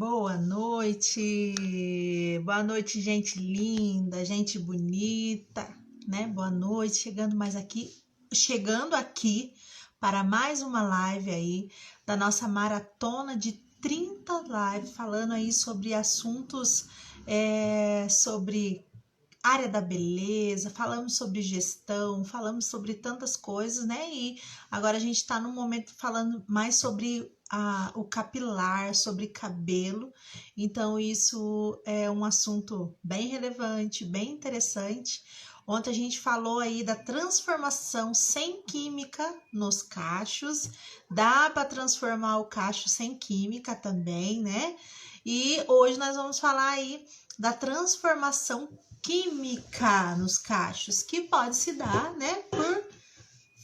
Boa noite, gente linda, gente bonita, né? Boa noite, chegando aqui para mais uma live aí da nossa maratona de 30 lives, falando aí sobre assuntos, sobre área da beleza, falamos sobre gestão, falamos sobre tantas coisas, né? E agora a gente está no momento falando mais sobre o capilar, sobre cabelo. Então, isso é um assunto bem relevante, bem interessante. Ontem a gente falou aí da transformação sem química nos cachos. Dá para transformar o cacho sem química também, né? E hoje nós vamos falar aí da transformação química nos cachos, que pode se dar, né, por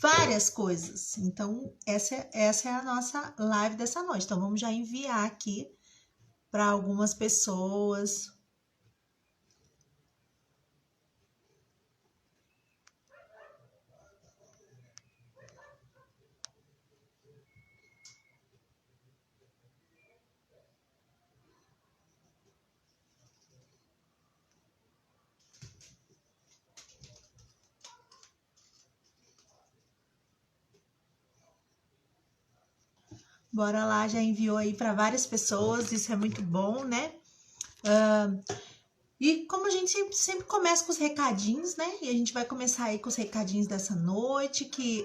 várias coisas. Então, essa é a nossa live dessa noite. Então, vamos já enviar aqui para algumas pessoas. Bora lá, já enviou aí para várias pessoas, isso é muito bom, né? E como a gente sempre começa com os recadinhos, né? E a gente vai começar aí com os recadinhos dessa noite, que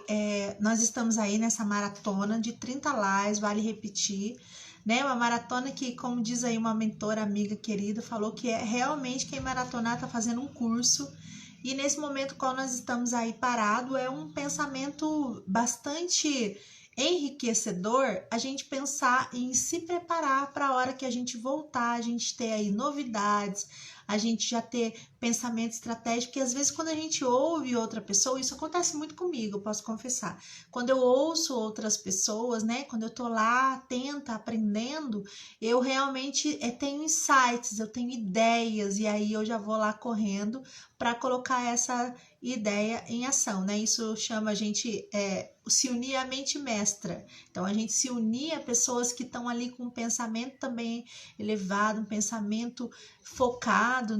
nós estamos aí nessa maratona de 30 lives, vale repetir, né? Uma maratona que, como diz aí uma mentora, amiga querida, falou que realmente quem maratonar tá fazendo um curso. E nesse momento qual nós estamos aí parado, é um pensamento bastante enriquecedor a gente pensar em se preparar para a hora que a gente voltar, a gente ter aí novidades, a gente já ter pensamento estratégico, porque às vezes quando a gente ouve outra pessoa, isso acontece muito comigo, eu posso confessar. Quando eu ouço outras pessoas, né, quando eu tô lá atenta, aprendendo, eu realmente tenho insights, eu tenho ideias, e aí eu já vou lá correndo para colocar essa ideia em ação, né? Isso chama a gente se unir à mente mestra. Então, a gente se unir a pessoas que estão ali com um pensamento também elevado, um pensamento focado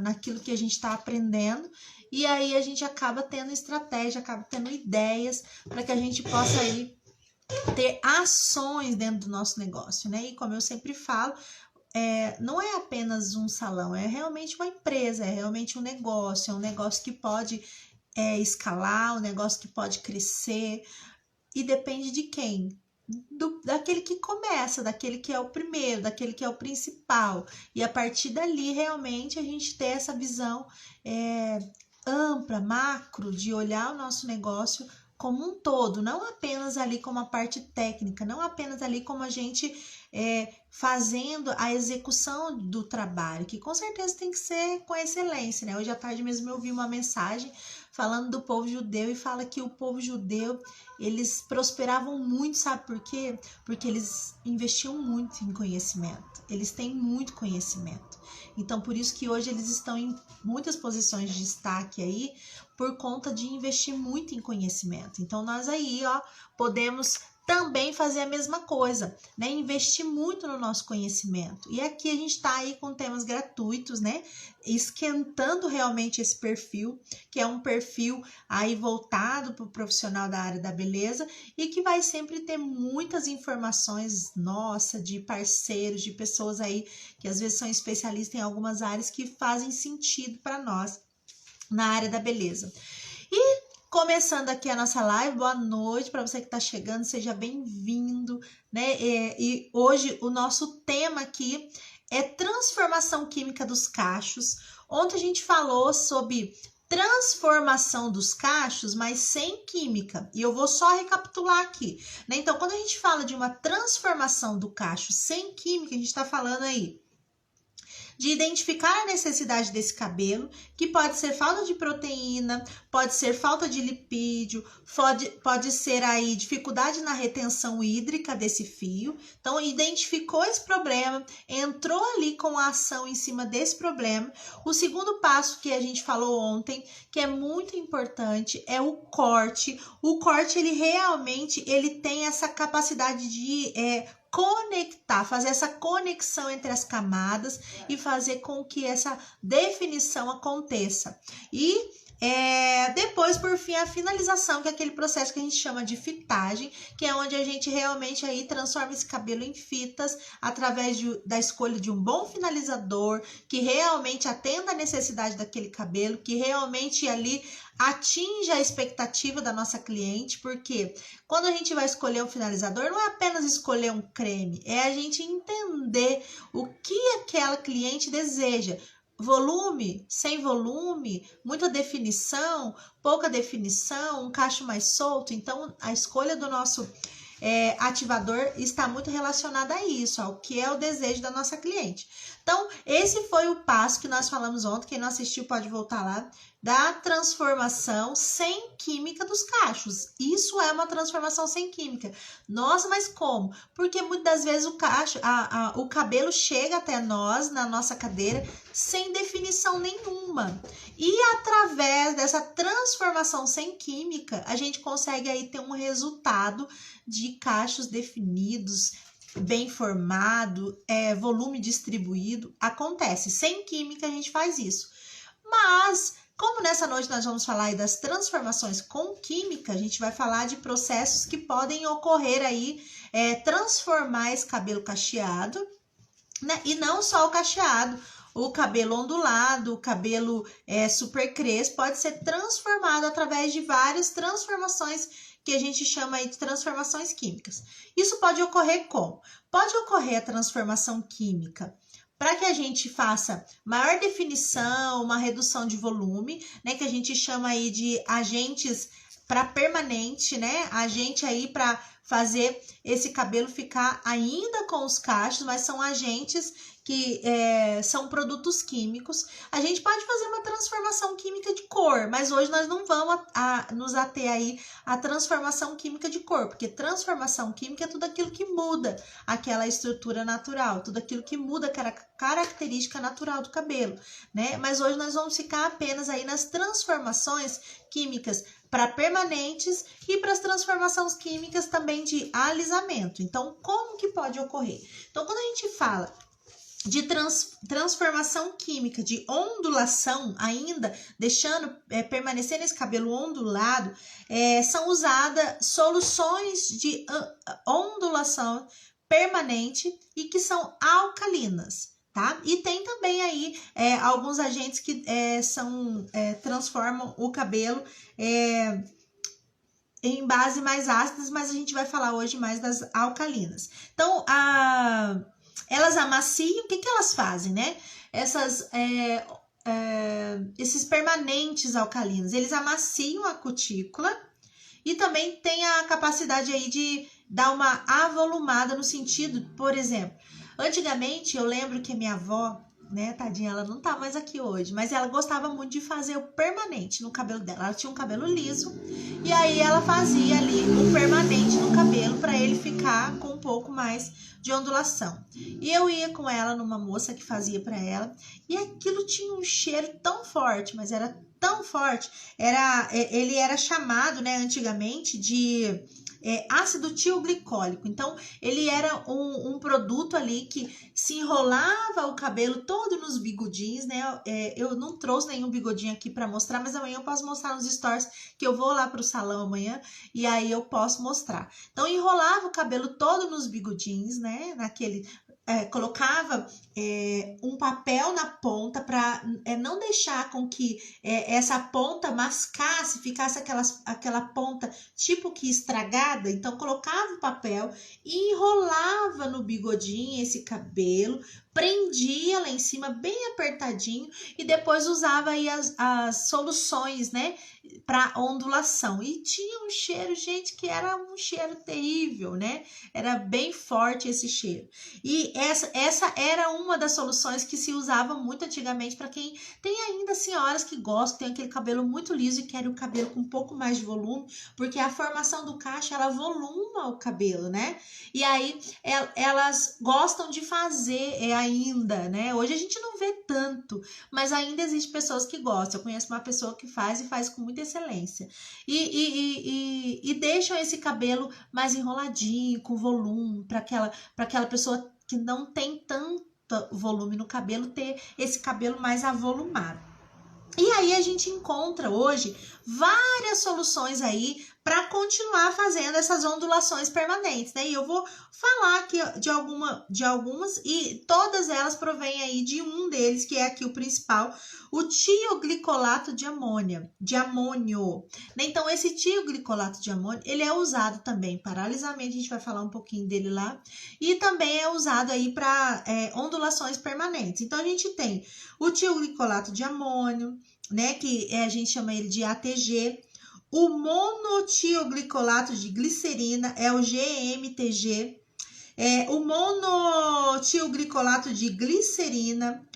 naquilo que a gente está aprendendo, e aí a gente acaba tendo estratégia, acaba tendo ideias para que a gente possa aí ter ações dentro do nosso negócio, né? E como eu sempre falo, não é apenas um salão, é realmente uma empresa, é realmente um negócio, é um negócio que pode escalar, um negócio que pode crescer, e depende de quem? Daquele que começa, daquele que é o primeiro, daquele que é o principal, e a partir dali realmente a gente ter essa visão ampla, macro, de olhar o nosso negócio como um todo, não apenas ali como a parte técnica, não apenas ali como a gente fazendo a execução do trabalho, que com certeza tem que ser com excelência, né? Hoje à tarde mesmo eu vi uma mensagem falando do povo judeu e fala que o povo judeu, eles prosperavam muito, sabe por quê? Porque eles investiam muito em conhecimento, eles têm muito conhecimento. Então, por isso que hoje eles estão em muitas posições de destaque aí, por conta de investir muito em conhecimento. Então, nós aí, podemos também fazer a mesma coisa, né? Investir muito no nosso conhecimento. E aqui a gente está aí com temas gratuitos, né? Esquentando realmente esse perfil, que é um perfil aí voltado para o profissional da área da beleza e que vai sempre ter muitas informações, nossa, de parceiros, de pessoas aí que às vezes são especialistas em algumas áreas que fazem sentido para nós na área da beleza. E começando aqui a nossa live, boa noite para você que está chegando, seja bem-vindo, né? E hoje o nosso tema aqui é transformação química dos cachos. Ontem a gente falou sobre transformação dos cachos, mas sem química. E eu vou só recapitular aqui, né? Então, quando a gente fala de uma transformação do cacho sem química, a gente está falando aí de identificar a necessidade desse cabelo, que pode ser falta de proteína, pode ser falta de lipídio, pode ser aí dificuldade na retenção hídrica desse fio. Então, identificou esse problema, entrou ali com a ação em cima desse problema. O segundo passo que a gente falou ontem, que é muito importante, é o corte. O corte, ele realmente tem essa capacidade de conectar, fazer essa conexão entre as camadas e fazer com que essa definição aconteça. E depois, por fim, a finalização, que é aquele processo que a gente chama de fitagem, que é onde a gente realmente aí transforma esse cabelo em fitas através da escolha de um bom finalizador, que realmente atenda a necessidade daquele cabelo, que realmente ali atinja a expectativa da nossa cliente, porque quando a gente vai escolher um finalizador, não é apenas escolher um creme, é a gente entender o que aquela cliente deseja. Volume, sem volume, muita definição, pouca definição, um cacho mais solto. Então, a escolha do nosso ativador está muito relacionada a isso, ao que é o desejo da nossa cliente. Então, esse foi o passo que nós falamos ontem. Quem não assistiu pode voltar lá. Da transformação sem química dos cachos. Isso é uma transformação sem química. Nossa, mas como? Porque muitas das vezes o cabelo chega até nós, na nossa cadeira, sem definição nenhuma. E através dessa transformação sem química, a gente consegue aí ter um resultado de cachos definidos, bem formado, volume distribuído. Acontece. Sem química a gente faz isso. Mas como nessa noite nós vamos falar aí das transformações com química, a gente vai falar de processos que podem ocorrer aí, transformar esse cabelo cacheado, né? E não só o cacheado, o cabelo ondulado, o cabelo super crespo pode ser transformado através de várias transformações que a gente chama aí de transformações químicas. Isso pode ocorrer como? Pode ocorrer a transformação química para que a gente faça maior definição, uma redução de volume, né, que a gente chama aí de agentes para permanente, né, agente aí para fazer esse cabelo ficar ainda com os cachos, mas são agentes que são produtos químicos. A gente pode fazer uma transformação química de cor, mas hoje nós não vamos nos ater aí à transformação química de cor, porque transformação química é tudo aquilo que muda aquela estrutura natural, tudo aquilo que muda a característica natural do cabelo, né? Mas hoje nós vamos ficar apenas aí nas transformações químicas para permanentes e para as transformações químicas também de alisamento. Então, como que pode ocorrer? Então, quando a gente fala de transformação química, de ondulação ainda, deixando permanecer nesse cabelo ondulado, são usadas soluções de ondulação permanente e que são alcalinas, tá? E tem também aí alguns agentes que transformam o cabelo em base mais ácidas, mas a gente vai falar hoje mais das alcalinas. Então, elas amaciam, o que elas fazem, né? Esses permanentes alcalinos, eles amaciam a cutícula e também tem a capacidade aí de dar uma avolumada no sentido, por exemplo, antigamente eu lembro que a minha avó, né, tadinha, ela não tá mais aqui hoje, mas ela gostava muito de fazer o permanente no cabelo dela. Ela tinha um cabelo liso e aí ela fazia ali um permanente no cabelo para ele ficar com um pouco mais de ondulação. E eu ia com ela numa moça que fazia para ela e aquilo tinha um cheiro tão forte, mas era tão forte, ele era chamado, né, antigamente de ácido tioglicólico. Então, ele era um produto ali que se enrolava o cabelo todo nos bigodinhos, né? Eu não trouxe nenhum bigodinho aqui para mostrar, mas amanhã eu posso mostrar nos stories, que eu vou lá pro salão amanhã e aí eu posso mostrar. Então, enrolava o cabelo todo nos bigodinhos, né? Colocava um papel na ponta para não deixar com que essa ponta mascasse, ficasse aquela ponta tipo que estragada. Então colocava o papel e enrolava no bigodinho esse cabelo, prendia lá em cima bem apertadinho e depois usava aí as soluções, né, para ondulação. E tinha um cheiro, gente, que era um cheiro terrível, né? Era bem forte esse cheiro. E essa era uma das soluções que se usava muito antigamente para quem tem ainda senhoras que gostam, tem aquele cabelo muito liso e querem o cabelo com um pouco mais de volume, porque a formação do cacho, ela voluma o cabelo, né? E aí elas gostam de fazer a ainda, né? Hoje a gente não vê tanto, mas ainda existe pessoas que gostam. Eu conheço uma pessoa que faz e faz com muita excelência. E deixam esse cabelo mais enroladinho, com volume, para aquela pessoa que não tem tanto volume no cabelo, ter esse cabelo mais avolumado. E aí a gente encontra hoje várias soluções aí para continuar fazendo essas ondulações permanentes, né? E eu vou falar aqui de algumas e todas elas provêm aí de um deles, que é aqui o principal, o tioglicolato de amônio, né? Então esse tioglicolato de amônio, ele é usado também para alisamento, a gente vai falar um pouquinho dele lá, e também é usado aí para ondulações permanentes. Então a gente tem o tioglicolato de amônio, né, que a gente chama ele de ATG, o monotioglicolato de glicerina é o GMTG, o monotioglicolato de glicerina,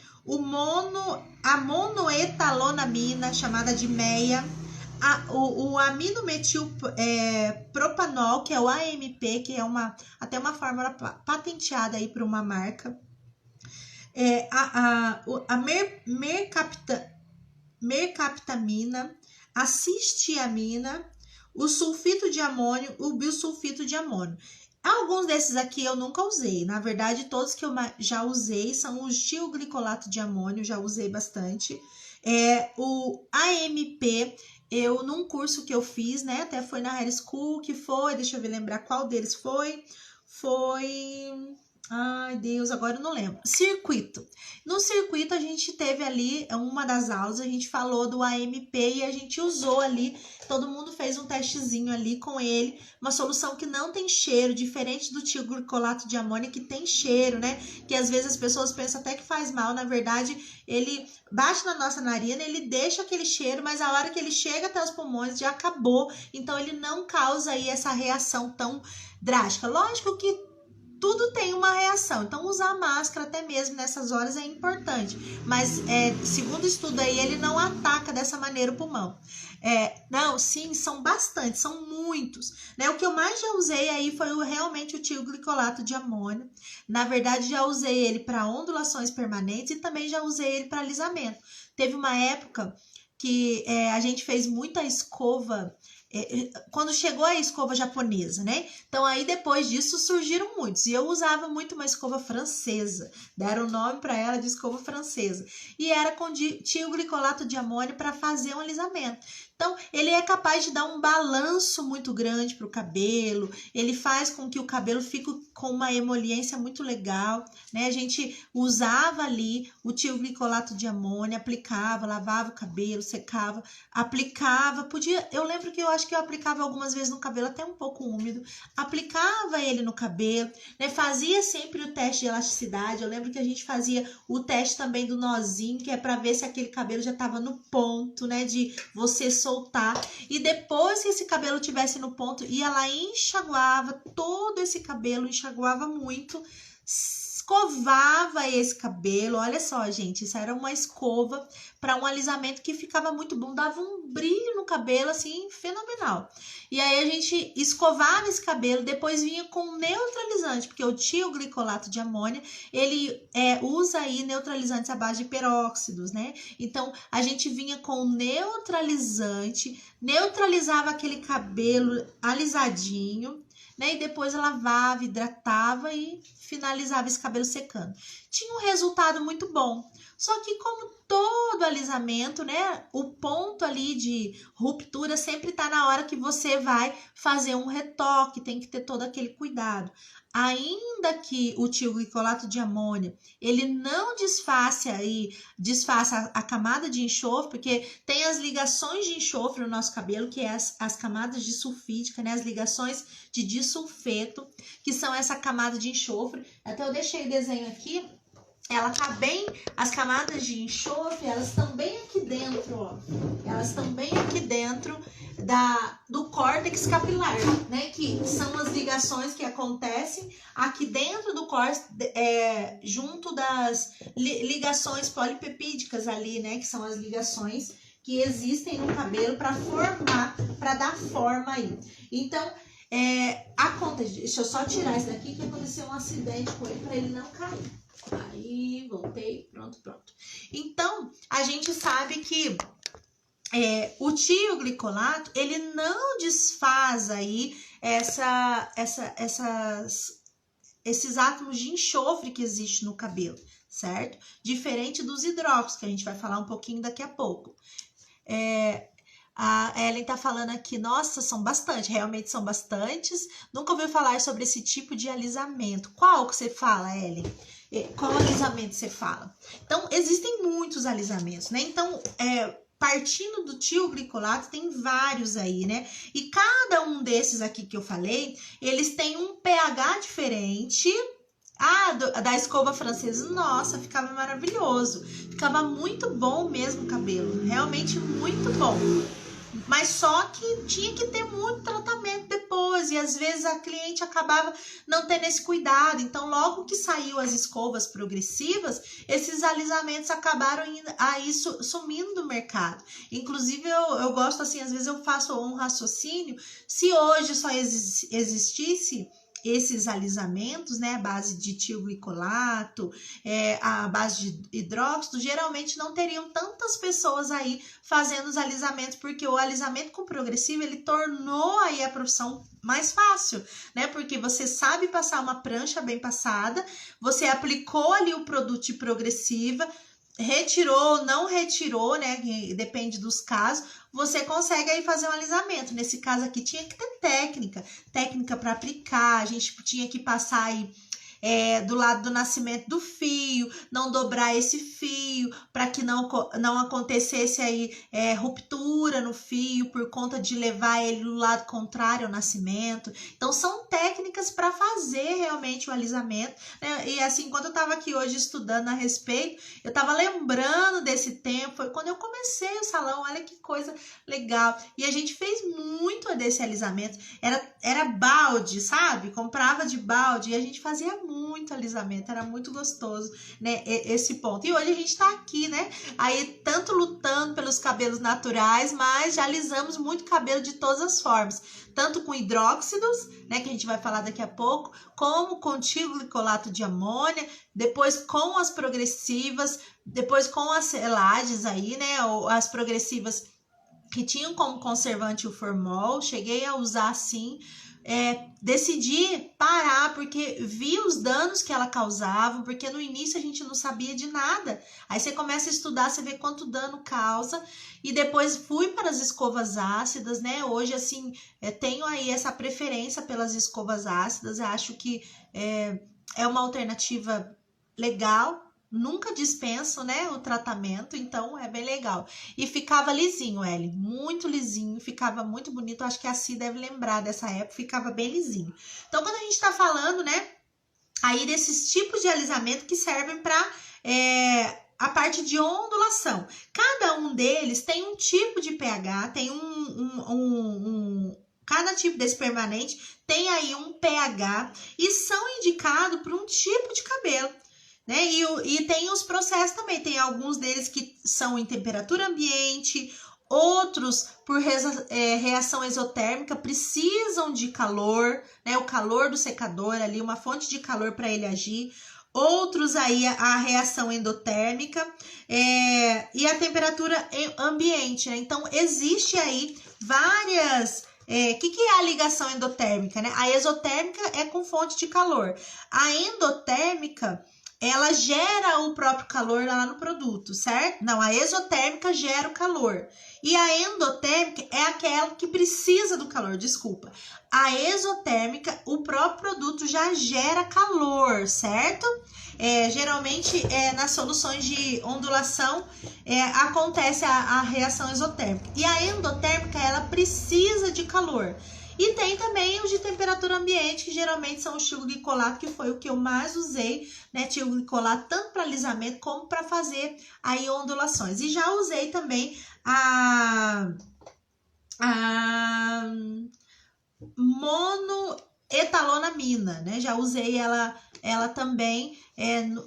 a monoetalonamina, chamada de MEA, o aminometil propanol, que é o AMP, que é até uma fórmula patenteada aí por uma marca, a mercaptamina, a cistiamina, o sulfito de amônio, o bisulfito de amônio. Alguns desses aqui eu nunca usei. Na verdade, todos que eu já usei são os tioglicolato de amônio, já usei bastante. O AMP, num curso que eu fiz, né? Até foi na Hair School, que foi, deixa eu lembrar qual deles foi. Ai, Deus, agora eu não lembro. Circuito. No circuito, a gente teve ali, uma das aulas, a gente falou do AMP e a gente usou ali, todo mundo fez um testezinho ali com ele, uma solução que não tem cheiro, diferente do tioglicolato de amônio, que tem cheiro, né? Que às vezes as pessoas pensam até que faz mal, na verdade, ele bate na nossa narina, ele deixa aquele cheiro, mas a hora que ele chega até os pulmões já acabou, então ele não causa aí essa reação tão drástica. Lógico que tudo tem uma reação, então usar máscara até mesmo nessas horas é importante, mas segundo o estudo aí, ele não ataca dessa maneira o pulmão. Não, sim, são bastantes, são muitos, né? O que eu mais já usei aí foi realmente o tioglicolato de amônio. Na verdade, já usei ele para ondulações permanentes e também já usei ele para alisamento. Teve uma época que a gente fez muita escova, quando chegou a escova japonesa, né? Então aí depois disso surgiram muitos, e eu usava muito uma escova francesa, deram o nome para ela de escova francesa, e era com tioglicolato de amônio para fazer um alisamento. Então, ele é capaz de dar um balanço muito grande para o cabelo, ele faz com que o cabelo fique com uma emoliência muito legal, né? A gente usava ali o tioglicolato de amônio, aplicava, lavava o cabelo, secava, aplicava, eu lembro que eu acho que eu aplicava algumas vezes no cabelo até um pouco úmido, aplicava ele no cabelo, né? Fazia sempre o teste de elasticidade, eu lembro que a gente fazia o teste também do nozinho, que é para ver se aquele cabelo já estava no ponto, né? De você soltar, e depois que esse cabelo tivesse no ponto, ia lá e enxaguava todo esse cabelo, enxaguava muito, escovava esse cabelo. Olha só, gente, isso era uma escova para um alisamento que ficava muito bom, dava um brilho no cabelo, assim, fenomenal. E aí a gente escovava esse cabelo, depois vinha com neutralizante, porque o tioglicolato de amônio, ele usa aí neutralizantes à base de peróxidos, né? Então, a gente vinha com neutralizante, neutralizava aquele cabelo alisadinho, né? E depois lavava, hidratava e finalizava esse cabelo secando. Tinha um resultado muito bom. Só que como todo alisamento, né, o ponto ali de ruptura sempre tá na hora que você vai fazer um retoque, tem que ter todo aquele cuidado. Ainda que o tioglicolato de amônio, ele não desfaça a camada de enxofre, porque tem as ligações de enxofre no nosso cabelo, que é as camadas de sulfídica, né, as ligações de disulfeto, que são essa camada de enxofre. Até eu deixei o desenho aqui. Ela tá bem, as camadas de enxofre, elas estão bem aqui dentro, ó. Elas estão bem aqui dentro do córtex capilar, né? Que são as ligações que acontecem aqui dentro do córtex, junto das ligações polipepídicas ali, né? Que são as ligações que existem no cabelo para dar forma aí. Então, deixa eu só tirar isso daqui, que aconteceu um acidente com ele para ele não cair. Aí, voltei, pronto. Então, a gente sabe que o tioglicolato, ele não desfaz aí esses átomos de enxofre que existe no cabelo, certo? Diferente dos hidróxidos, que a gente vai falar um pouquinho daqui a pouco. A Ellen tá falando aqui, nossa, são bastante, realmente são bastantes. Nunca ouviu falar sobre esse tipo de alisamento. Qual que você fala, Ellen? Qual alisamento você fala? Então, existem muitos alisamentos, né? Então, partindo do tioglicolato, tem vários aí, né? E cada um desses aqui que eu falei, eles têm um pH diferente. Da escova francesa, nossa, ficava maravilhoso. Ficava muito bom mesmo o cabelo, realmente muito bom. Mas só que tinha que ter muito tratamento depois, e às vezes a cliente acabava não tendo esse cuidado. Então, logo que saiu as escovas progressivas, esses alisamentos acabaram aí sumindo do mercado. Inclusive, eu gosto assim, às vezes eu faço um raciocínio, se hoje só existisse esses alisamentos, né, a base de tioglicolato, a base de hidróxido, geralmente não teriam tantas pessoas aí fazendo os alisamentos, porque o alisamento com progressivo, ele tornou aí a profissão mais fácil, né, porque você sabe passar uma prancha bem passada, você aplicou ali o produto de progressiva, retirou, não retirou, né, depende dos casos, você consegue aí fazer um alisamento. Nesse caso aqui tinha que ter técnica para aplicar, a gente tinha que passar aí do lado do nascimento do fio, não dobrar esse fio, para que não acontecesse aí ruptura no fio por conta de levar ele do lado contrário ao nascimento. Então são técnicas para fazer realmente o alisamento, né? E assim, quando eu estava aqui hoje estudando a respeito, eu estava lembrando desse tempo, foi quando eu comecei o salão, olha que coisa legal. E a gente fez muito desse alisamento, era balde, sabe? Comprava de balde e a gente fazia muito alisamento, era muito gostoso, né, esse ponto. E hoje a gente tá aqui, né, aí tanto lutando pelos cabelos naturais, mas já alisamos muito cabelo de todas as formas, tanto com hidróxidos, né, que a gente vai falar daqui a pouco, como com tioglicolato de amônia, depois com as progressivas, depois com as selages aí, né, ou as progressivas que tinham como conservante o formol, cheguei a usar sim, decidi parar porque vi os danos que ela causava, porque no início a gente não sabia de nada. Aí você começa a estudar, você vê quanto dano causa, e depois fui para as escovas ácidas, né? Hoje, assim, tenho aí essa preferência pelas escovas ácidas, acho que é uma alternativa legal. Nunca dispenso, né, o tratamento, então é bem legal. E ficava lisinho, Ellie, muito lisinho, ficava muito bonito. Acho que a Si deve lembrar dessa época, ficava bem lisinho. Então, quando a gente tá falando, né, aí desses tipos de alisamento que servem para a parte de ondulação. Cada um deles tem um tipo de pH, tem cada tipo desse permanente tem aí um pH e são indicados para um tipo de cabelo. Né? E tem os processos também, tem alguns deles que são em temperatura ambiente, outros por reação exotérmica precisam de calor, né? O calor do secador ali, uma fonte de calor para ele agir. Outros aí a reação endotérmica e a temperatura ambiente, né? Então existe aí várias. Que é a ligação endotérmica, né? A exotérmica é com fonte de calor. A endotérmica, ela gera o próprio calor lá no produto, certo? Não, a exotérmica gera o calor. E a endotérmica é aquela que precisa do calor, desculpa. A exotérmica, o próprio produto já gera calor, certo? Geralmente, nas soluções de ondulação, acontece a reação exotérmica. E a endotérmica, ela precisa de calor. E tem também os de temperatura ambiente, que geralmente são o tioglicolato, que foi o que eu mais usei, né? Tioglicolato tanto para alisamento como para fazer aí ondulações. E já usei também a monoetalonamina, né? Já usei ela também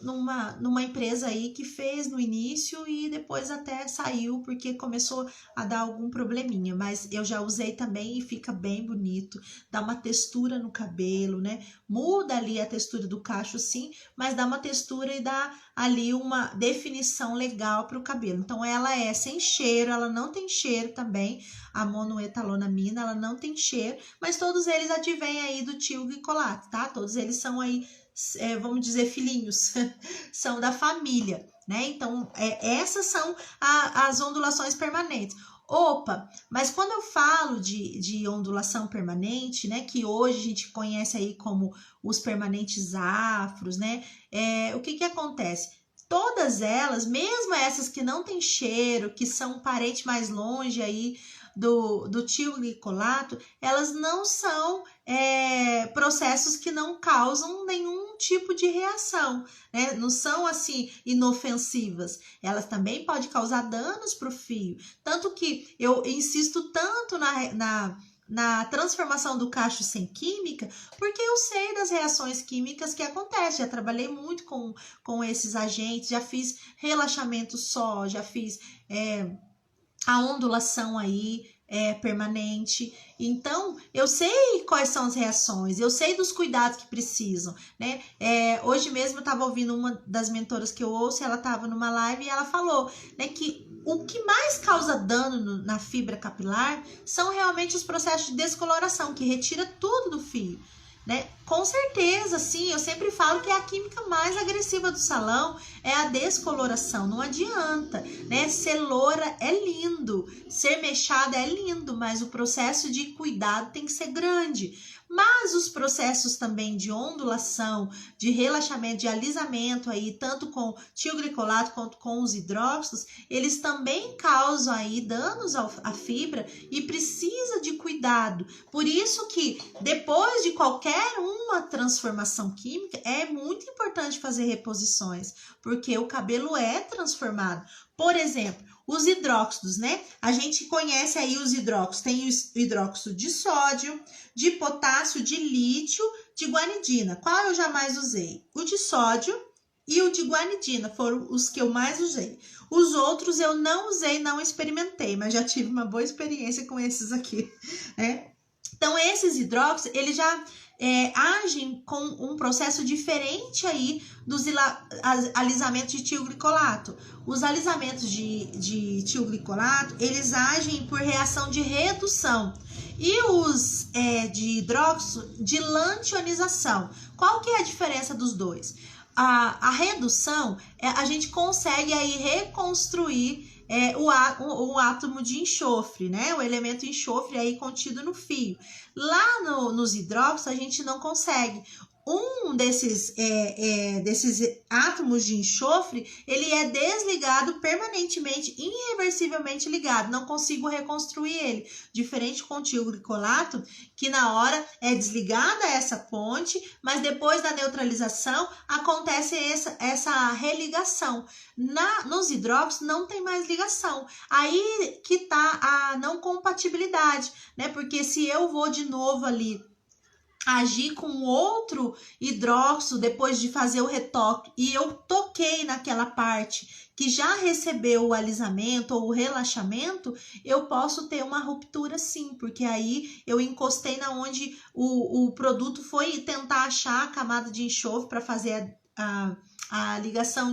numa empresa aí que fez no início e depois até saiu porque começou a dar algum probleminha, mas eu já usei também e fica bem bonito, dá uma textura no cabelo, né? Muda ali a textura do cacho sim, mas dá uma textura e dá ali uma definição legal para o cabelo. Então ela é sem cheiro, ela não tem cheiro também, a monoetalonamina, ela não tem cheiro, mas todos eles advêm aí do tilglicolato, tá? Todos eles são aí, vamos dizer, filhinhos, são da família, né? Então, essas são as ondulações permanentes. Opa, mas quando eu falo de ondulação permanente, né, que hoje a gente conhece aí como os permanentes afros, né, o que acontece? Todas elas, mesmo essas que não tem cheiro, que são um parente mais longe aí do tilglicolato, elas não são processos que não causam nenhum tipo de reação, né? Não são assim inofensivas. Elas também podem causar danos para o fio. Tanto que eu insisto tanto na transformação do cacho sem química, porque eu sei das reações químicas que acontecem. Já trabalhei muito com esses agentes, já fiz relaxamento só, já fiz a ondulação aí permanente. Então, eu sei quais são as reações, eu sei dos cuidados que precisam, né? Hoje mesmo eu estava ouvindo uma das mentoras que eu ouço, ela estava numa live e ela falou, né, que o que mais causa dano na fibra capilar são realmente os processos de descoloração, que retira tudo do fio, né? Com certeza, sim, eu sempre falo que a química mais agressiva do salão é a descoloração, não adianta, né? Ser loura é lindo, ser mechada é lindo, mas o processo de cuidado tem que ser grande. Mas os processos também de ondulação, de relaxamento, de alisamento aí, tanto com tilglicolato quanto com os hidróxidos, eles também causam aí danos à fibra e precisa de cuidado. Por isso que depois de qualquer uma transformação química, é muito importante fazer reposições, porque o cabelo é transformado. Por exemplo, os hidróxidos, né? A gente conhece aí os hidróxidos. Tem o hidróxido de sódio, de potássio, de lítio, de guanidina. Qual eu jamais usei? O de sódio e o de guanidina foram os que eu mais usei. Os outros eu não usei, não experimentei, mas já tive uma boa experiência com esses aqui, né? Então, esses hidróxidos, eles já agem com um processo diferente aí dos alisamentos de tilglicolato. Os alisamentos de tilglicolato, eles agem por reação de redução. E os de hidróxido, de lantionização. Qual que é a diferença dos dois? A redução, a gente consegue aí reconstruir o átomo de enxofre, né? O elemento enxofre aí contido no fio. Lá nos hidróxidos a gente não consegue. Um desses átomos de enxofre, ele é desligado permanentemente, irreversivelmente ligado. Não consigo reconstruir ele. Diferente com o tilglicolato, que na hora é desligada essa ponte, mas depois da neutralização acontece essa religação. Nos hidróxidos não tem mais ligação. Aí que tá a não compatibilidade, né? Porque se eu vou de novo ali agir com outro hidróxido depois de fazer o retoque e eu toquei naquela parte que já recebeu o alisamento ou o relaxamento, eu posso ter uma ruptura sim, porque aí eu encostei na onde o produto foi tentar achar a camada de enxofre para fazer a ligação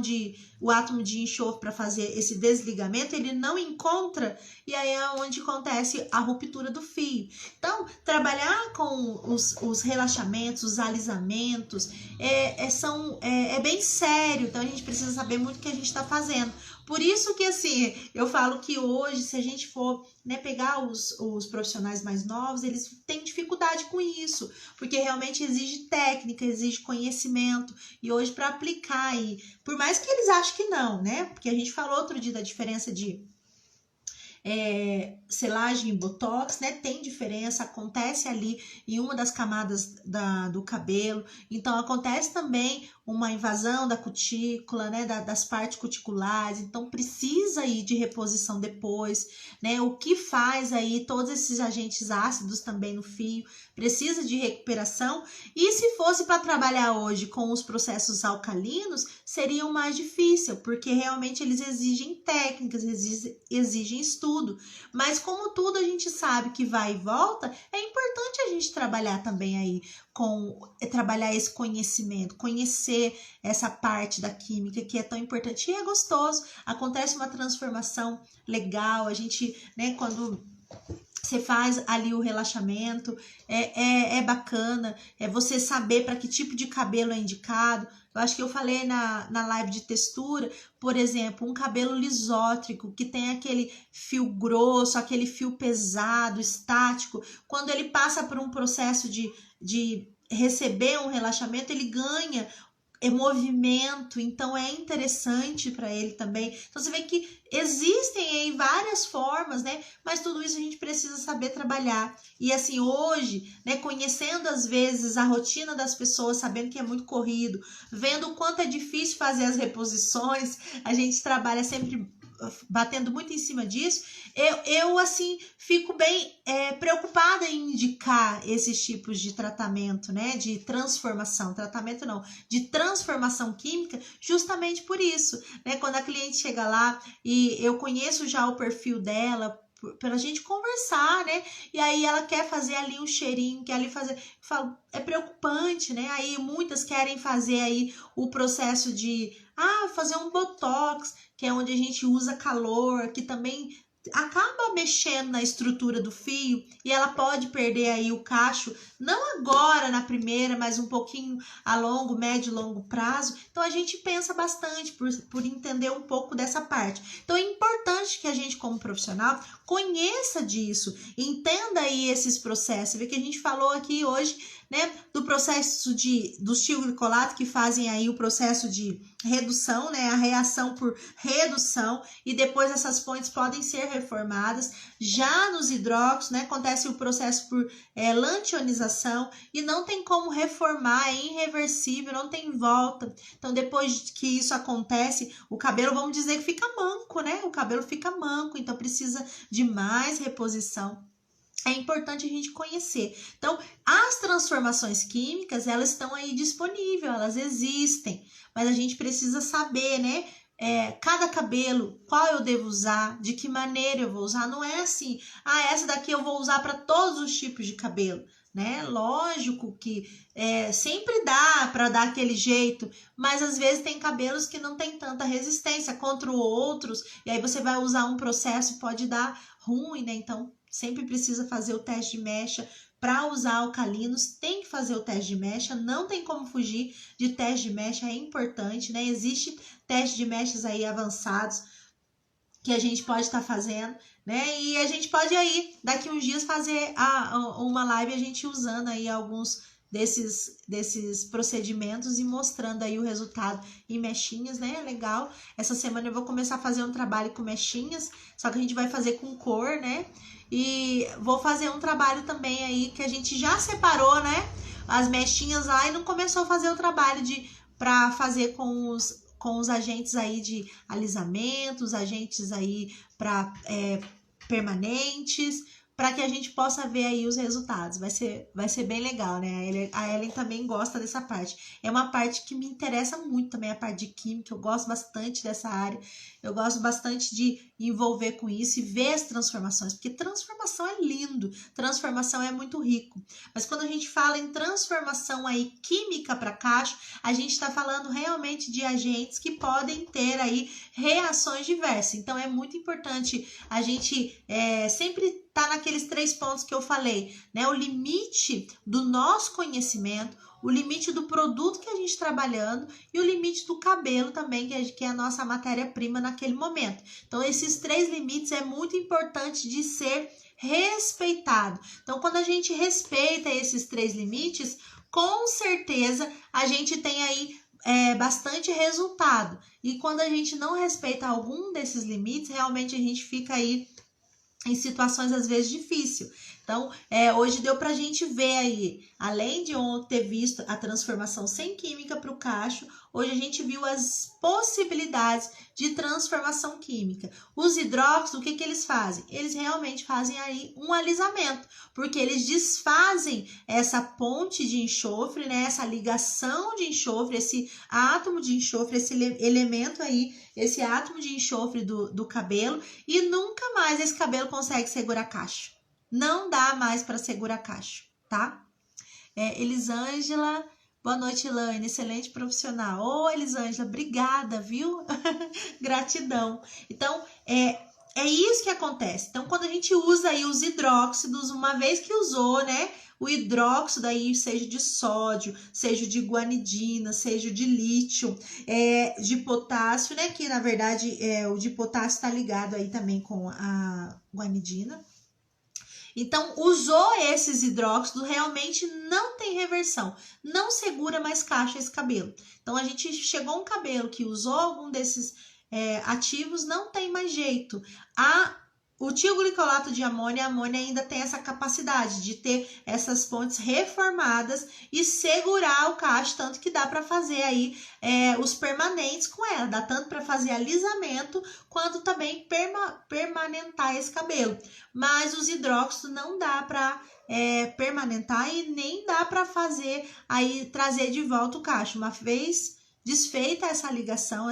o átomo de enxofre para fazer esse desligamento, ele não encontra e aí é onde acontece a ruptura do fio. Então, trabalhar com os relaxamentos, os alisamentos, é bem sério, então a gente precisa saber muito o que a gente está fazendo. Por isso que, assim, eu falo que hoje, se a gente for, né, pegar os profissionais mais novos, eles têm dificuldade com isso, porque realmente exige técnica, exige conhecimento, e hoje para aplicar aí, por mais que eles achem que não, né, porque a gente falou outro dia da diferença de selagem e botox, né? Tem diferença, acontece ali em uma das camadas do cabelo. Então, acontece também uma invasão da cutícula, né? Das partes cuticulares. Então, precisa aí de reposição depois, né? O que faz aí todos esses agentes ácidos também no fio, precisa de recuperação. E se fosse para trabalhar hoje com os processos alcalinos, seria o mais difícil, porque realmente eles exigem técnicas, exigem estudo. Mas como tudo a gente sabe que vai e volta, é importante a gente trabalhar também aí trabalhar esse conhecimento, conhecer essa parte da química que é tão importante e é gostoso. Acontece uma transformação legal, a gente, né, quando você faz ali o relaxamento, é bacana, você saber para que tipo de cabelo é indicado. Eu acho que eu falei na live de textura, por exemplo, um cabelo lisótrico, que tem aquele fio grosso, aquele fio pesado, estático, quando ele passa por um processo de receber um relaxamento, ele ganha movimento, então é interessante para ele também. Então você vê que existem aí várias formas, né? Mas tudo isso a gente precisa saber trabalhar. E assim, hoje, né, conhecendo às vezes a rotina das pessoas, sabendo que é muito corrido, vendo o quanto é difícil fazer as reposições, a gente trabalha sempre batendo muito em cima disso, eu assim, fico bem preocupada em indicar esses tipos de tratamento, né, de transformação, tratamento não, de transformação química, justamente por isso, né, quando a cliente chega lá e eu conheço já o perfil dela, pra gente conversar, né? E aí ela quer fazer ali um cheirinho, quer ali fazer, eu falo, é preocupante, né? Aí muitas querem fazer aí o processo de fazer um botox, que é onde a gente usa calor, que também acaba mexendo na estrutura do fio e ela pode perder aí o cacho, não agora na primeira, mas um pouquinho a longo, médio e longo prazo. Então a gente pensa bastante por entender um pouco dessa parte. Então é importante que a gente, como profissional, conheça disso, entenda aí esses processos. Você vê que a gente falou aqui hoje, né, do processo do tilglicolato, que fazem aí o processo de redução, né, a reação por redução, e depois essas fontes podem ser reformadas. Já nos hidróxidos, né, acontece o processo por lantionização e não tem como reformar, é irreversível, não tem volta. Então, depois que isso acontece, o cabelo, vamos dizer que fica manco, né? O cabelo fica manco, então precisa de mais reposição. É importante a gente conhecer. Então, as transformações químicas, elas estão aí disponíveis, elas existem, mas a gente precisa saber, né? Cada cabelo, qual eu devo usar, de que maneira eu vou usar. Não é assim, essa daqui eu vou usar para todos os tipos de cabelo, né? Lógico que sempre dá para dar aquele jeito, mas às vezes tem cabelos que não tem tanta resistência contra outros, e aí você vai usar um processo, pode dar ruim, né? Então, sempre precisa fazer o teste de mecha. Para usar alcalinos, tem que fazer o teste de mecha, não tem como fugir de teste de mecha, é importante, né? Existe teste de mechas aí avançados que a gente pode estar fazendo, né? E a gente pode aí, daqui uns dias, fazer uma live a gente usando aí alguns desses procedimentos e mostrando aí o resultado em mechinhas, né? Legal. Essa semana eu vou começar a fazer um trabalho com mechinhas, só que a gente vai fazer com cor, né? E vou fazer um trabalho também aí que a gente já separou, né? As mechinhas lá e não começou a fazer o trabalho para fazer com os agentes aí de alisamento, os agentes aí para permanentes, para que a gente possa ver aí os resultados. Vai ser bem legal, né? A Ellen também gosta dessa parte. É uma parte que me interessa muito também, a parte de química. Eu gosto bastante dessa área. Eu gosto bastante de envolver com isso e ver as transformações, porque transformação é lindo, transformação é muito rico. Mas quando a gente fala em transformação aí química para cacho, a gente está falando realmente de agentes que podem ter aí reações diversas. Então é muito importante a gente sempre tá naqueles 3 pontos que eu falei, né? O limite do nosso conhecimento, o limite do produto que a gente está trabalhando e o limite do cabelo também, que é a nossa matéria-prima naquele momento. Então, esses 3 limites é muito importante de ser respeitado. Então, quando a gente respeita esses 3 limites, com certeza a gente tem aí bastante resultado. E quando a gente não respeita algum desses limites, realmente a gente fica aí em situações às vezes difíceis. Então, hoje deu pra gente ver aí, além de ontem ter visto a transformação sem química para o cacho, hoje a gente viu as possibilidades de transformação química. Os hidróxidos, o que que eles fazem? Eles realmente fazem aí um alisamento, porque eles desfazem essa ponte de enxofre, né? Essa ligação de enxofre, esse átomo de enxofre, esse elemento aí, esse átomo de enxofre do cabelo, e nunca mais esse cabelo consegue segurar cacho. Não dá mais para segurar cacho, tá? Elisângela, boa noite, Elaine, excelente profissional. Ô, Elisângela, obrigada, viu? Gratidão. Então, é isso que acontece. Então, quando a gente usa aí os hidróxidos, uma vez que usou, né? O hidróxido aí, seja de sódio, seja de guanidina, seja de lítio, de potássio, né? Que na verdade o de potássio está ligado aí também com a guanidina. Então, usou esses hidróxidos, realmente não tem reversão, não segura mais cacho esse cabelo. Então, a gente chegou a um cabelo que usou algum desses ativos, não tem mais jeito. O tioglicolato de amônia, a amônia ainda tem essa capacidade de ter essas pontes reformadas e segurar o cacho, tanto que dá para fazer aí os permanentes com ela, dá tanto para fazer alisamento quanto também permanentar esse cabelo. Mas os hidróxidos não dá para permanentar e nem dá para fazer aí trazer de volta o cacho. Uma vez desfeita essa ligação,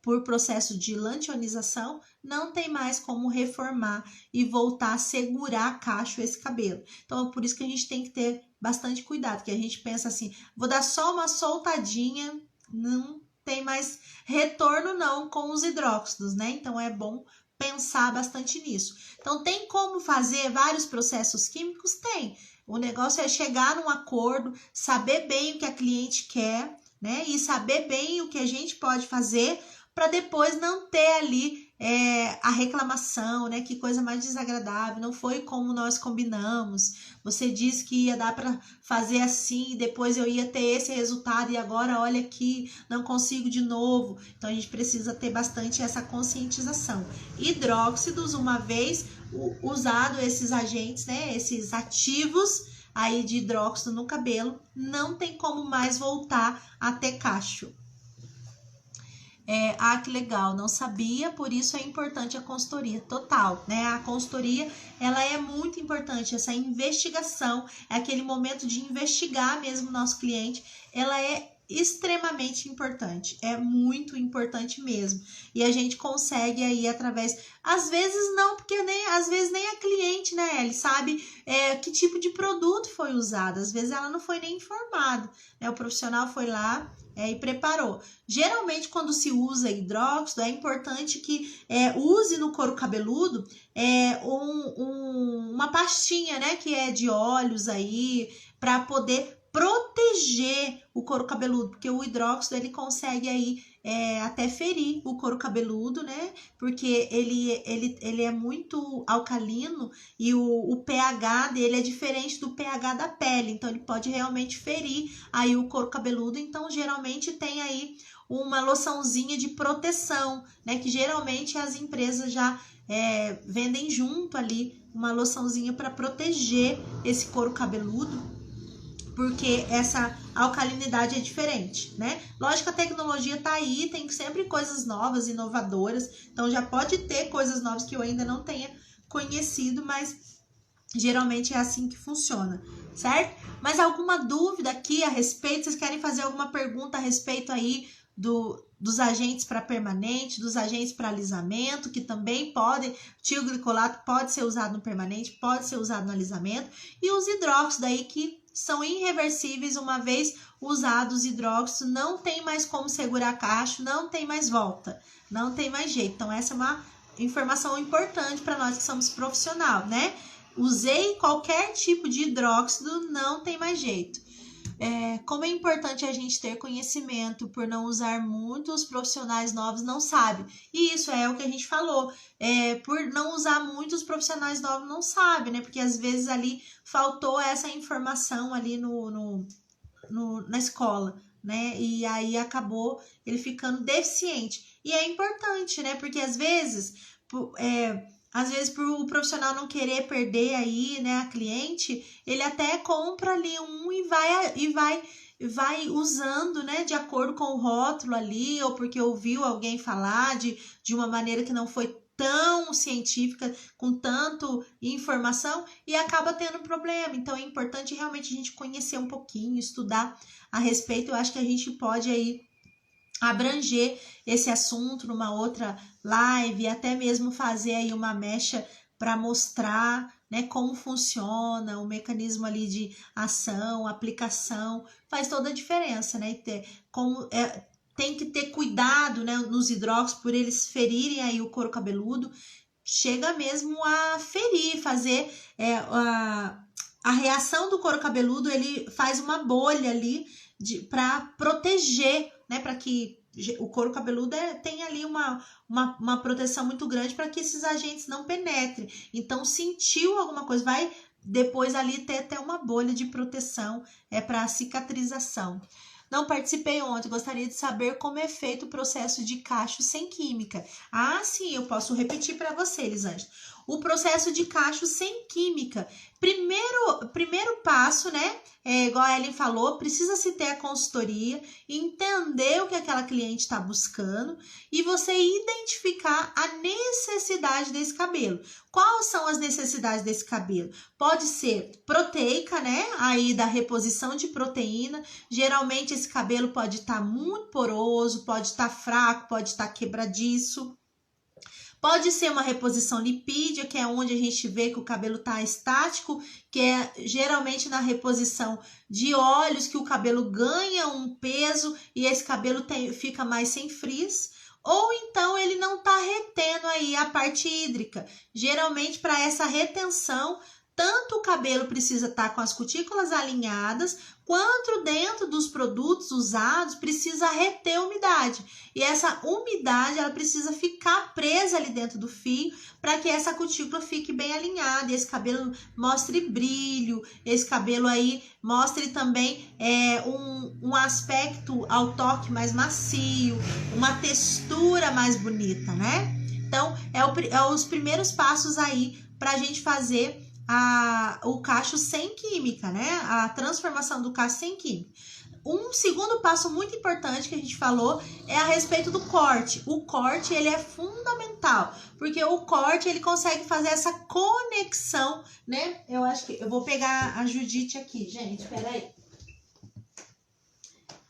por processo de lantionização, não tem mais como reformar e voltar a segurar cacho esse cabelo. Então, é por isso que a gente tem que ter bastante cuidado, que a gente pensa assim, vou dar só uma soltadinha, não tem mais retorno não com os hidróxidos, né? Então, é bom pensar bastante nisso. Então, tem como fazer vários processos químicos? Tem. O negócio é chegar num acordo, saber bem o que a cliente quer, né? E saber bem o que a gente pode fazer para depois não ter ali a reclamação, né? Que coisa mais desagradável, não foi como nós combinamos. Você disse que ia dar para fazer assim, depois eu ia ter esse resultado e agora olha aqui, não consigo de novo. Então a gente precisa ter bastante essa conscientização. Hidróxidos, uma vez usado esses agentes, né? Esses ativos aí de hidróxido no cabelo, não tem como mais voltar a ter cacho. Que legal, não sabia, por isso é importante a consultoria, total, né? A consultoria, ela é muito importante, essa investigação, é aquele momento de investigar mesmo o nosso cliente, ela é extremamente importante, é muito importante mesmo, e a gente consegue aí através, às vezes não, porque às vezes nem a cliente, né, ele sabe que tipo de produto foi usado, às vezes ela não foi nem informada, né, o profissional foi lá e preparou. Geralmente, quando se usa hidróxido, é importante que use no couro cabeludo uma pastinha, né, que é de óleos aí, para poder proteger o couro cabeludo, porque o hidróxido ele consegue aí até ferir o couro cabeludo, né? Porque ele é muito alcalino e o pH dele é diferente do pH da pele, então ele pode realmente ferir aí o couro cabeludo. Então, geralmente tem aí uma loçãozinha de proteção, né? Que geralmente as empresas já vendem junto ali uma loçãozinha para proteger esse couro cabeludo, porque essa alcalinidade é diferente, né? Lógico que a tecnologia tá aí, tem sempre coisas novas, inovadoras, então já pode ter coisas novas que eu ainda não tenha conhecido, mas geralmente é assim que funciona, certo? Mas alguma dúvida aqui a respeito? Vocês querem fazer alguma pergunta a respeito aí dos agentes para permanente, dos agentes para alisamento, que também podem, tioglicolato pode ser usado no permanente, pode ser usado no alisamento, e os hidróxidos aí que são irreversíveis, uma vez usados os hidróxidos, não tem mais como segurar cacho, não tem mais volta, não tem mais jeito. Então, essa é uma informação importante para nós que somos profissional, né? Usei qualquer tipo de hidróxido, não tem mais jeito. Como é importante a gente ter conhecimento, por não usar muito, os profissionais novos não sabem. E isso é o que a gente falou. Por não usar muito, os profissionais novos não sabem, né? Porque às vezes ali faltou essa informação ali na escola, né? E aí acabou ele ficando deficiente. E é importante, né? Porque às vezes às vezes por o profissional não querer perder aí, né, a cliente, ele até compra ali um e vai usando, né, de acordo com o rótulo ali, ou porque ouviu alguém falar de uma maneira que não foi tão científica, com tanto informação, e acaba tendo problema. Então é importante realmente a gente conhecer um pouquinho, estudar a respeito. Eu acho que a gente pode aí abranger esse assunto numa outra live, até mesmo fazer aí uma mecha para mostrar, né, como funciona o mecanismo ali de ação, aplicação, faz toda a diferença, né? Tem que ter cuidado, né, nos hidróxidos por eles ferirem aí o couro cabeludo, chega mesmo a ferir, fazer a reação do couro cabeludo, ele faz uma bolha ali para proteger, né, para que o couro cabeludo tenha ali uma proteção muito grande para que esses agentes não penetrem. Então, sentiu alguma coisa, vai depois ali ter até uma bolha de proteção para cicatrização. Não participei ontem, gostaria de saber como é feito o processo de cacho sem química. Ah, sim, eu posso repetir para você, Elisângela. O processo de cacho sem química. Primeiro passo, né? Igual a Ellen falou, precisa se ter a consultoria, entender o que aquela cliente está buscando e você identificar a necessidade desse cabelo. Quais são as necessidades desse cabelo? Pode ser proteica, né? Aí da reposição de proteína. Geralmente esse cabelo pode estar muito poroso, pode estar fraco, pode estar quebradiço. Pode ser uma reposição lipídia, que é onde a gente vê que o cabelo está estático, que é geralmente na reposição de óleos, que o cabelo ganha um peso e esse cabelo fica mais sem frizz. Ou então ele não está retendo aí a parte hídrica. Geralmente para essa retenção, tanto o cabelo precisa estar com as cutículas alinhadas, quanto dentro dos produtos usados precisa reter umidade. E essa umidade ela precisa ficar presa ali dentro do fio para que essa cutícula fique bem alinhada. E esse cabelo mostre brilho, esse cabelo aí mostre também um aspecto ao toque mais macio, uma textura mais bonita, né? Então, os primeiros passos aí para a gente fazer o cacho sem química, né? A transformação do cacho sem química. Um segundo passo muito importante que a gente falou é a respeito do corte. O corte, ele é fundamental, porque o corte, ele consegue fazer essa conexão, né? Eu acho que eu vou pegar a Judite aqui, gente, peraí.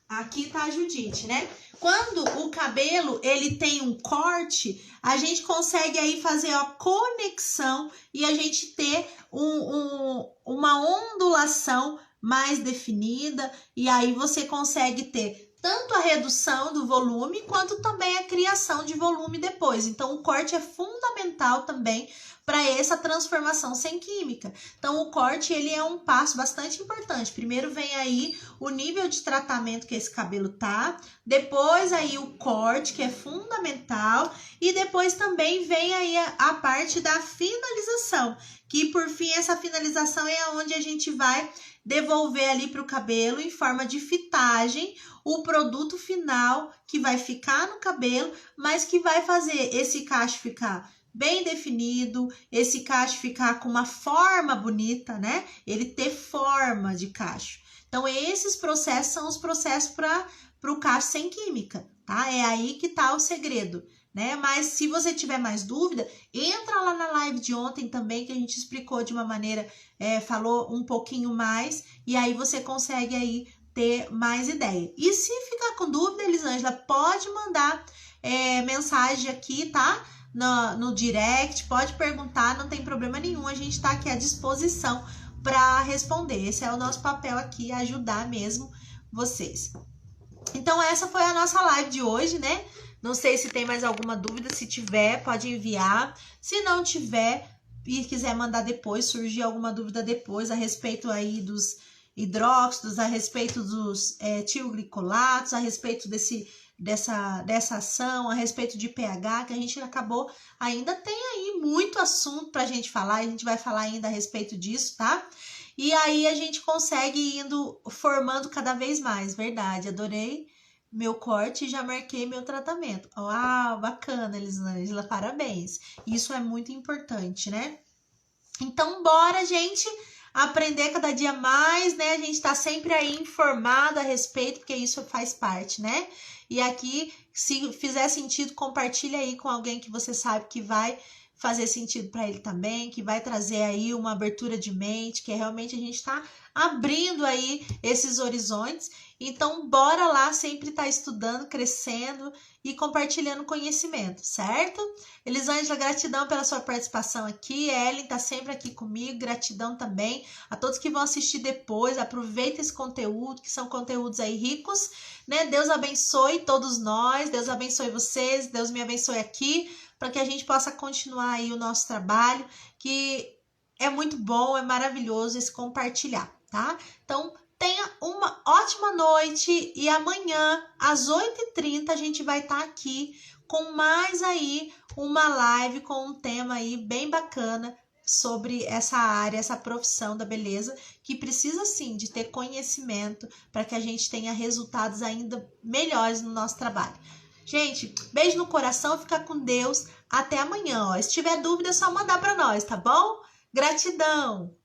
Aqui tá a Judite, né? Quando o cabelo, ele tem um corte, a gente consegue aí fazer a conexão e a gente ter uma ondulação mais definida, e aí você consegue ter tanto a redução do volume, quanto também a criação de volume depois. Então, o corte é fundamental também para essa transformação sem química. Então, o corte, ele é um passo bastante importante. Primeiro vem aí o nível de tratamento que esse cabelo tá, depois aí o corte, que é fundamental, e depois também vem aí a parte da finalização, que por fim essa finalização é onde a gente vai devolver ali para o cabelo em forma de fitagem o produto final que vai ficar no cabelo, mas que vai fazer esse cacho ficar bem definido, esse cacho ficar com uma forma bonita, né? Ele ter forma de cacho. Então, esses processos são os processos para o cacho sem química, tá? É aí que tá o segredo, né? Mas se você tiver mais dúvida, entra lá na live de ontem também, que a gente explicou de uma maneira, falou um pouquinho mais, e aí você consegue aí ter mais ideia. E se ficar com dúvida, Elisângela, pode mandar mensagem aqui, tá? No direct, pode perguntar, não tem problema nenhum, a gente tá aqui à disposição para responder. Esse é o nosso papel aqui, ajudar mesmo vocês. Então, essa foi a nossa live de hoje, né? Não sei se tem mais alguma dúvida, se tiver, pode enviar. Se não tiver e quiser mandar depois, surgir alguma dúvida depois a respeito aí dos hidróxidos, a respeito dos tioglicolatos, a respeito dessa ação, a respeito de pH, que a gente acabou, ainda tem aí muito assunto pra gente falar, a gente vai falar ainda a respeito disso, tá? E aí a gente consegue indo formando cada vez mais, verdade, adorei meu corte e já marquei meu tratamento. Uau, bacana, Elisângela, parabéns. Isso é muito importante, né? Então, bora, gente, aprender cada dia mais, né? A gente tá sempre aí informado a respeito, porque isso faz parte, né? E aqui, se fizer sentido, compartilha aí com alguém que você sabe que vai fazer sentido para ele também, que vai trazer aí uma abertura de mente, que realmente a gente tá abrindo aí esses horizontes. Então, bora lá sempre estar estudando, crescendo e compartilhando conhecimento, certo? Elisângela, gratidão pela sua participação aqui. Ellen tá sempre aqui comigo, gratidão também a todos que vão assistir depois. Aproveita esse conteúdo, que são conteúdos aí ricos, né? Deus abençoe todos nós, Deus abençoe vocês, Deus me abençoe aqui, para que a gente possa continuar aí o nosso trabalho, que é muito bom, é maravilhoso esse compartilhar, tá? Então, tenha uma ótima noite e amanhã, às 8h30, a gente vai estar aqui com mais aí uma live com um tema aí bem bacana sobre essa área, essa profissão da beleza, que precisa sim de ter conhecimento para que a gente tenha resultados ainda melhores no nosso trabalho. Gente, beijo no coração, fica com Deus, até amanhã, ó. Se tiver dúvida é só mandar para nós, tá bom? Gratidão!